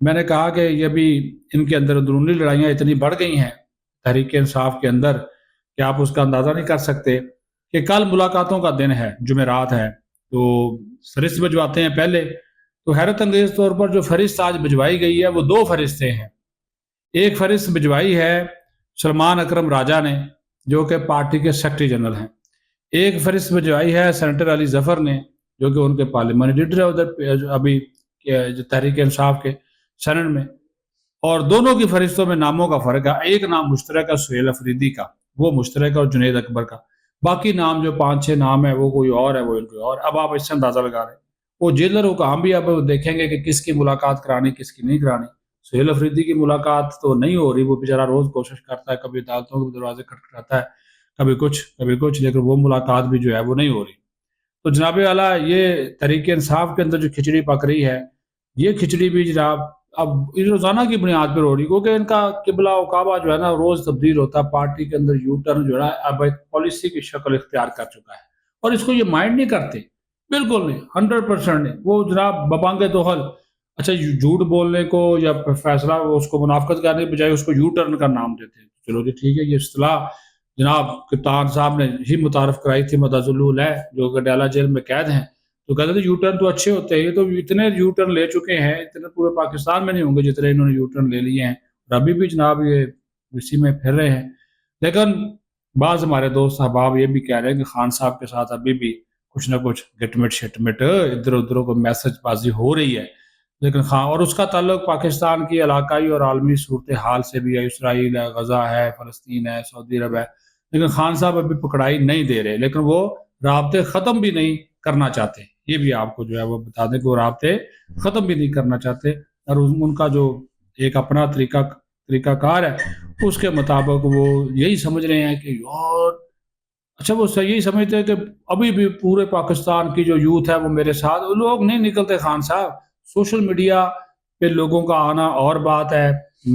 میں نے کہا کہ یہ بھی ان کے اندر اندرونی لڑائیاں اتنی بڑھ گئی ہیں تحریک انصاف کے اندر کہ آپ اس کا اندازہ نہیں کر سکتے کہ کل ملاقاتوں کا دن ہے، جمعرات ہے، تو فہرست بھجواتے ہیں پہلے، تو حیرت انگیز طور پر جو فہرست آج بھجوائی گئی ہے وہ دو فہرستیں ہیں۔ ایک فہرست بھجوائی ہے سلمان اکرم راجہ نے، جو کہ پارٹی کے سیکرٹری جنرل ہیں۔ ایک فہرست بھجوائی ہے سینیٹر علی ظفر نے، جو کہ ان کے پارلیمانی لیڈر ہے ادھر ابھی تحریک انصاف کے سینٹ میں، اور دونوں کی فہرستوں میں ناموں کا فرق ہے۔ ایک نام مشترک ہے سہیل افریدی کا، وہ مشترک ہے، اور جنید اکبر کا۔ باقی نام جو 5-6 نام ہے وہ کوئی اور ہے، وہ کوئی اور۔ اب آپ اس سے اندازہ لگا رہے ہیں وہ جیلر کا، ہم بھی اب دیکھیں گے کہ کس کی ملاقات کرانی کس کی نہیں کرانی۔ سہیل افریدی کی ملاقات تو نہیں ہو رہی، وہ بیچارہ روز کوشش کرتا ہے، کبھی عدالتوں کے دروازے کھٹکھٹاتا ہے، کبھی کچھ، لیکن وہ ملاقات بھی جو ہے وہ نہیں ہو رہی۔ تو جناب اعلیٰ یہ تحریک انصاف کے اندر جو کھچڑی پک رہی ہے، یہ کھچڑی بھی جناب اب روزانہ کی بنیاد پر ہو رہی، کیونکہ ان کا قبلہ و کعبہ جو ہے نا روز تبدیل ہوتا ہے۔ پارٹی کے اندر یو ٹرن جو ہے نا اب ایک پالیسی کی شکل اختیار کر چکا ہے، اور اس کو یہ مائنڈ نہیں کرتے، بالکل نہیں، 100% نہیں۔ وہ جناب ببانگ توحل، اچھا جھوٹ بولنے کو یا فیصلہ اس کو منافقت کرنے کے بجائے اس کو یو ٹرن کا نام دیتے ہیں۔ چلو جی ٹھیک ہے، یہ اصطلاح جناب کپتان صاحب نے ہی متعارف کرائی تھی، مدظ ہے جو گڈیالہ جیل میں قید ہیں، تو کہتے تھے یو ٹرن تو اچھے ہوتے ہیں، یہ تو اتنے یو ٹرن لے چکے ہیں، اتنے پورے پاکستان میں نہیں ہوں گے جتنے انہوں نے یو ٹرن لے لیے ہیں، اور ابھی بھی جناب یہ اسی میں پھر رہے ہیں۔ لیکن بعض ہمارے دوست احباب یہ بھی کہہ رہے ہیں کہ خان صاحب کے ساتھ ابھی بھی کچھ نہ کچھ گٹمٹ شٹمٹ ادھر ادھر کو میسج بازی ہو رہی ہے، لیکن خان اور اس کا تعلق پاکستان کی علاقائی اور عالمی صورتحال سے بھی ہے، اسرائیل ہے، غزہ ہے، فلسطین ہے، سعودی عرب ہے، لیکن خان صاحب ابھی پکڑائی نہیں دے رہے، لیکن وہ رابطے ختم بھی نہیں کرنا چاہتے۔ یہ بھی آپ کو جو ہے وہ بتا دیں کہ وہ رابطے ختم بھی نہیں کرنا چاہتے، اور ان کا جو ایک اپنا طریقہ کار ہے، اس کے مطابق وہ یہی سمجھ رہے ہیں کہ یار اچھا وہ یہی سمجھتے ہیں کہ ابھی بھی پورے پاکستان کی جو یوتھ ہے وہ میرے ساتھ، لوگ نہیں نکلتے خان صاحب۔ سوشل میڈیا پہ لوگوں کا آنا اور بات ہے،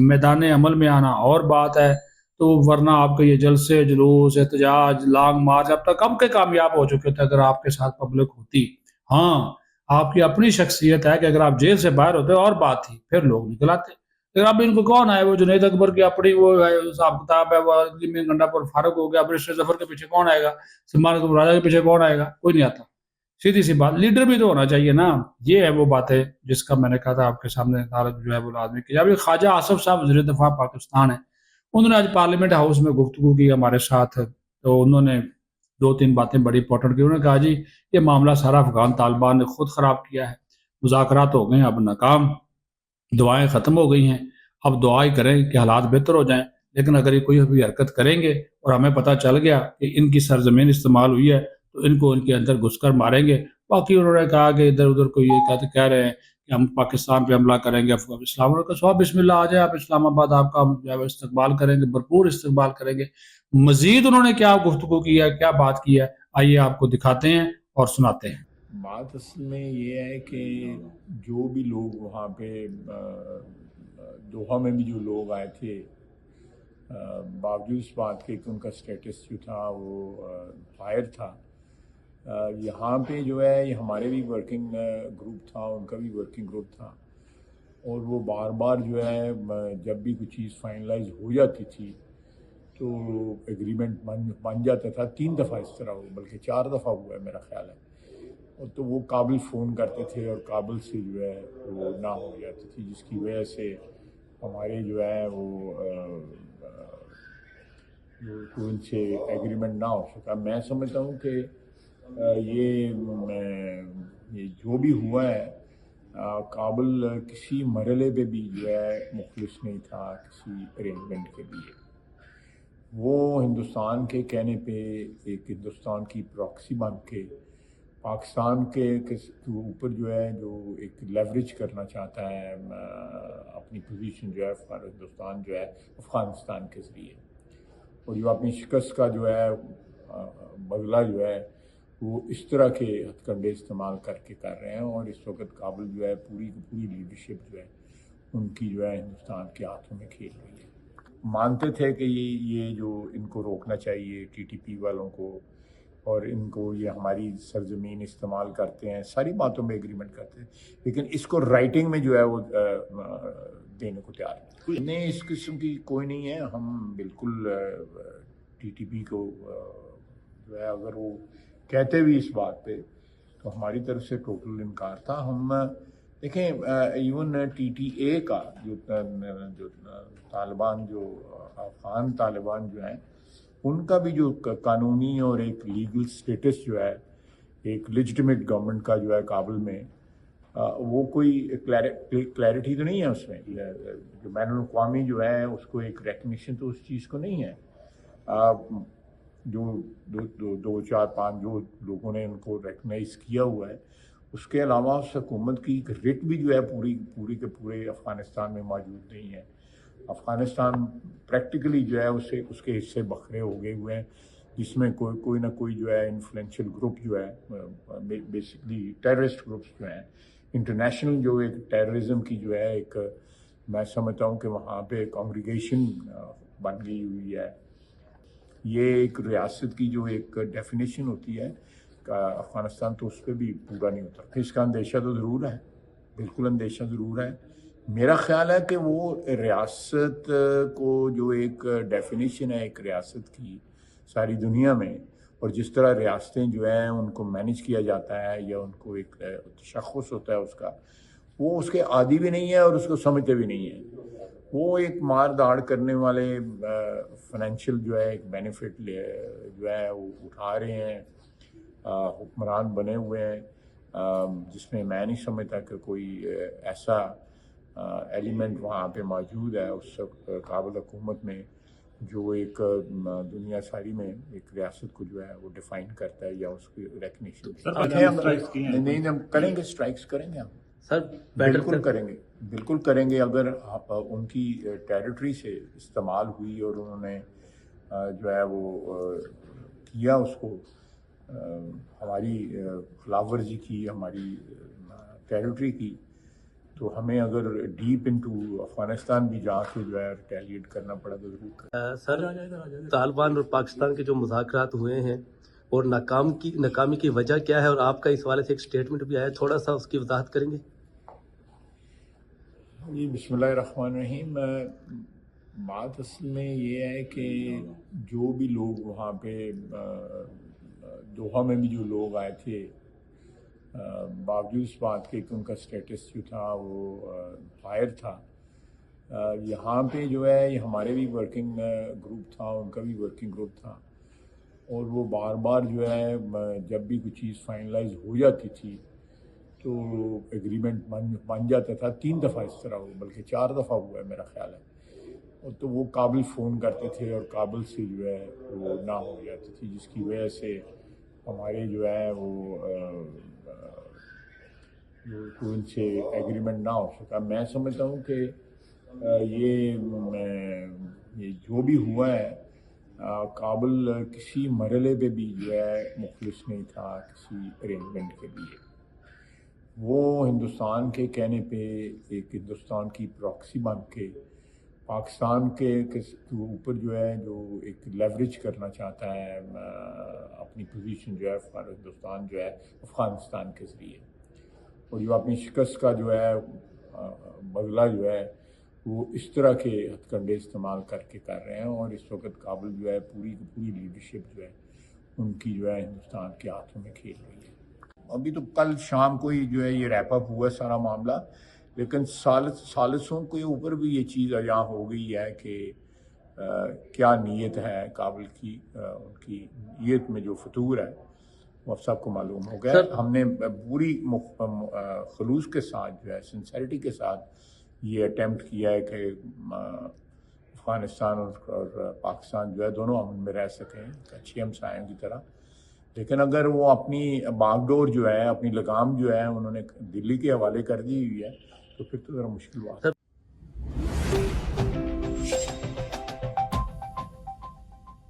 میدان عمل میں آنا اور بات ہے، تو ورنہ آپ کے یہ جلسے جلوس احتجاج لانگ مارچ اب تک کم کے کامیاب ہو چکے تھے اگر آپ کے ساتھ پبلک ہوتی۔ ہاں آپ کی اپنی شخصیت ہے کہ اگر آپ جیل سے باہر ہوتے اور بات تھی، پھر لوگ نکل آتے، لیکن اب ان کو کون ہے؟ وہ جنید اکبر کی اپنی وہ حساب کتاب ہے، وہ میں گنڈا پر فاروق ہو گیا، برسٹر ظفر کے پیچھے کون آئے گا، سلمان اکرم راجہ کے پیچھے کون آئے گا؟ کوئی نہیں آتا۔ سیدھی سی بات، لیڈر بھی تو ہونا چاہیے نا۔ یہ ہے وہ باتیں جس کا میں نے کہا تھا آپ کے سامنے تعارف جو ہے وہ لازمی کیا۔ ابھی خواجہ آصف صاحب وزیر دفاع پاکستان ہے، انہوں نے آج پارلیمنٹ ہاؤس میں گفتگو کی ہمارے ساتھ، تو انہوں نے 2-3 باتیں بڑی امپورٹنٹ کی۔ انہوں نے کہا جی یہ معاملہ سارا افغان طالبان نے خود خراب کیا ہے، مذاکرات ہو گئے ہیں اب ناکام، دعائیں ختم ہو گئی ہیں، اب دعائیں کریں کہ حالات بہتر ہو جائیں، لیکن اگر یہ کوئی بھی حرکت کریں گے اور ہمیں پتہ چل گیا کہ ان کی سرزمین استعمال ہوئی ہے تو ان کو ان کے اندر گھس کر ماریں گے۔ باقی انہوں نے کہا کہ ادھر ادھر کو یہ کہہ رہے ہیں کہ ہم پاکستان پہ حملہ کریں گے، اسلام کا سواب بسم اللہ آ جائے، آپ اسلام آباد آپ کا جو ہے استقبال کریں گے، بھرپور استقبال کریں گے۔ مزید انہوں نے کیا گفتگو کی ہے، کیا بات کی ہے، آئیے آپ کو دکھاتے ہیں اور سناتے ہیں۔ بات اصل میں یہ ہے کہ جو بھی لوگ وہاں پہ دوحہ میں بھی جو لوگ آئے تھے، باوجود اس بات کے کہ ان کا سٹیٹس جو تھا وہ باہر تھا، یہاں پہ جو ہے یہ ہمارے بھی ورکنگ گروپ تھا، ان کا بھی ورکنگ گروپ تھا، اور وہ بار بار جو ہے جب بھی کوئی چیز فائنلائز ہو جاتی تھی تو ایگریمنٹ بن جاتا تھا۔ 3 دفعہ اس طرح ہو، بلکہ 4 دفعہ ہوا ہے میرا خیال ہے، اور تو وہ کابل فون کرتے تھے اور کابل سے جو ہے وہ نہ ہو جاتی تھی، جس کی وجہ سے ہمارے جو ہے وہ ان سے ایگریمنٹ نہ ہو سکا۔ میں سمجھتا ہوں کہ یہ جو بھی ہوا ہے، کابل کسی مرحلے پہ بھی جو ہے مخلص نہیں تھا کسی ارینجمنٹ کے لیے۔ وہ ہندوستان کے کہنے پہ ایک ہندوستان کی پراکسی بن کے پاکستان کے اوپر جو ہے جو ایک لیوریج کرنا چاہتا ہے اپنی پوزیشن جو ہے ہندوستان جو ہے افغانستان کے ذریعے، اور جو اپنی شکست کا جو ہے بدلہ جو ہے وہ اس طرح کے ہتھ کنڈے استعمال کر کے کر رہے ہیں، اور اس وقت کابل جو ہے پوری لیڈرشپ جو ہے ان کی جو ہے ہندوستان کے ہاتھوں میں کھیل رہی ہے۔ مانتے تھے کہ یہ جو ان کو روکنا چاہیے، ٹی ٹی پی والوں کو، اور ان کو یہ ہماری سرزمین استعمال کرتے ہیں، ساری باتوں میں ایگریمنٹ کرتے ہیں، لیکن اس کو رائٹنگ میں جو ہے وہ دینے کو تیار ہے نہیں، اس قسم کی کوئی نہیں ہے. ہم بالکل ٹی ٹی پی کو جو ہے اگر وہ کہتے بھی اس بات پہ تو ہماری طرف سے ٹوٹل انکار تھا. ہم دیکھیں ایون ٹی ٹی اے کا جو طالبان، جو افغان طالبان جو ہیں، ان کا بھی جو قانونی اور ایک لیگل سٹیٹس جو ہے ایک لیجٹمیٹ گورنمنٹ کا جو ہے کابل میں، وہ کوئی کلیئرٹی تو نہیں ہے اس میں. جو بین الاقوامی جو ہے اس کو ایک ریکگنیشن تو اس چیز کو نہیں ہے. جو 2 4 5 جو لوگوں نے ان کو ریکگنائز کیا ہوا ہے، اس کے علاوہ اس حکومت کی ایک رٹ بھی جو ہے پوری کے پورے افغانستان میں موجود نہیں ہے. افغانستان پریکٹیکلی جو ہے اس کے حصے بکھرے ہو گئے ہوئے ہیں، جس میں کوئی نہ کوئی جو ہے انفلوئنشل گروپ جو ہے، بیسکلی ٹیررسٹ گروپس جو ہیں، انٹرنیشنل جو ایک ٹیررزم کی جو ہے ایک، میں سمجھتا ہوں کہ وہاں پہ کانگریگیشن بن گئی ہوئی ہے. یہ ایک ریاست کی جو ایک ڈیفینیشن ہوتی ہے افغانستان، تو اس پہ بھی پورا نہیں ہوتا. اس کا اندیشہ تو ضرور ہے، بالکل اندیشہ ضرور ہے. میرا خیال ہے کہ وہ ریاست کو جو ایک ڈیفینیشن ہے ایک ریاست کی ساری دنیا میں، اور جس طرح ریاستیں جو ہیں ان کو مینیج کیا جاتا ہے یا ان کو ایک تشخص ہوتا ہے اس کا، وہ اس کے عادی بھی نہیں ہے اور اس کو سمجھتے بھی نہیں ہیں. وہ ایک مار داڑ کرنے والے فائنینشیل جو ہے ایک بینیفٹ جو ہے وہ اٹھا رہے ہیں، حکمران بنے ہوئے ہیں، جس میں میں نہیں سمجھتا کہ کوئی ایسا ایلیمنٹ وہاں پہ موجود ہے اس کابل حکومت میں جو ایک دنیا ساری میں ایک ریاست کو جو ہے وہ ڈیفائن کرتا ہے یا اس کی ریکگنیشن. نہیں، ہم کریں گے، اسٹرائکس کریں گے ہم سر. بالکل کریں گے. اگر ان کی ٹیریٹری سے استعمال ہوئی اور انہوں نے جو ہے وہ کیا اس کو ہماری خلاف ورزی کی ہماری ٹیریٹری کی، تو ہمیں اگر ڈیپ انٹو افغانستان بھی جا کے جو ہے ریٹیلیٹ کرنا پڑا تو ضرور کریں. سر، طالبان اور پاکستان کے جو مذاکرات ہوئے ہیں اور ناکامی کی وجہ کیا ہے، اور آپ کا اس حوالے سے ایک سٹیٹمنٹ بھی آیا ہے، تھوڑا سا اس کی وضاحت کریں گے؟ جی، بسم اللہ الرحمن الرحیم. بات اصل میں یہ ہے کہ جو بھی لوگ وہاں پہ دوحہ میں بھی جو لوگ آئے تھے، باوجود اس بات کے کہ ان کا سٹیٹس جو تھا وہ فائر تھا، یہاں پہ جو ہے یہ ہمارے بھی ورکنگ گروپ تھا، ان کا بھی ورکنگ گروپ تھا، اور وہ بار بار جو ہے جب بھی کوئی چیز فائنلائز ہو جاتی تھی تو ایگریمنٹ بن جاتا تھا. 3 دفعہ اس طرح ہو، بلکہ 4 دفعہ ہوا ہے میرا خیال ہے. اور تو وہ کابل فون کرتے تھے اور کابل سے جو ہے وہ نہ ہو جاتی تھی، جس کی وجہ سے ہمارے جو ہے وہ ان سے ایگریمنٹ نہ ہو سکا. میں سمجھتا ہوں کہ یہ جو بھی ہوا ہے، کابل کسی مرحلے پہ بھی جو ہے مخلص نہیں تھا کسی ارینجمنٹ کے لیے. وہ ہندوستان کے کہنے پہ ایک ہندوستان کی پراکسی بن کے پاکستان کے اوپر جو ہے جو ایک لیوریج کرنا چاہتا ہے اپنی پوزیشن جو ہے ہندوستان جو ہے افغانستان کے ذریعے، اور جو اپنی شکست کا جو ہے بدلہ جو ہے وہ اس طرح کے ہتھ کنڈے استعمال کر کے کر رہے ہیں. اور اس وقت کابل جو ہے پوری کی پوری لیڈرشپ جو ہے ان کی جو ہے ہندوستان کے ہاتھوں میں کھیل رہی ہے. ابھی تو کل شام کو ہی جو ہے یہ ریپ اپ ہوا سارا معاملہ، لیکن ثالثوں کے اوپر بھی یہ چیز یہاں ہو گئی ہے کہ کیا نیت ہے کابل کی. ان کی نیت میں جو فطور ہے وہ سب کو معلوم ہو گیا. ہم نے پوری خلوص کے ساتھ جو ہے سنسیریٹی کے ساتھ یہ اٹیمپٹ کیا ہے کہ افغانستان اور پاکستان جو ہے دونوں امن میں رہ سکیں اچھی ہمسایوں کی طرح. لیکن اگر وہ اپنی باغ ڈور جو ہے، اپنی لگام جو ہے انہوں نے دلی کے حوالے کر دی ہوئی ہے، تو پھر تو ذرا مشکل بات ہے.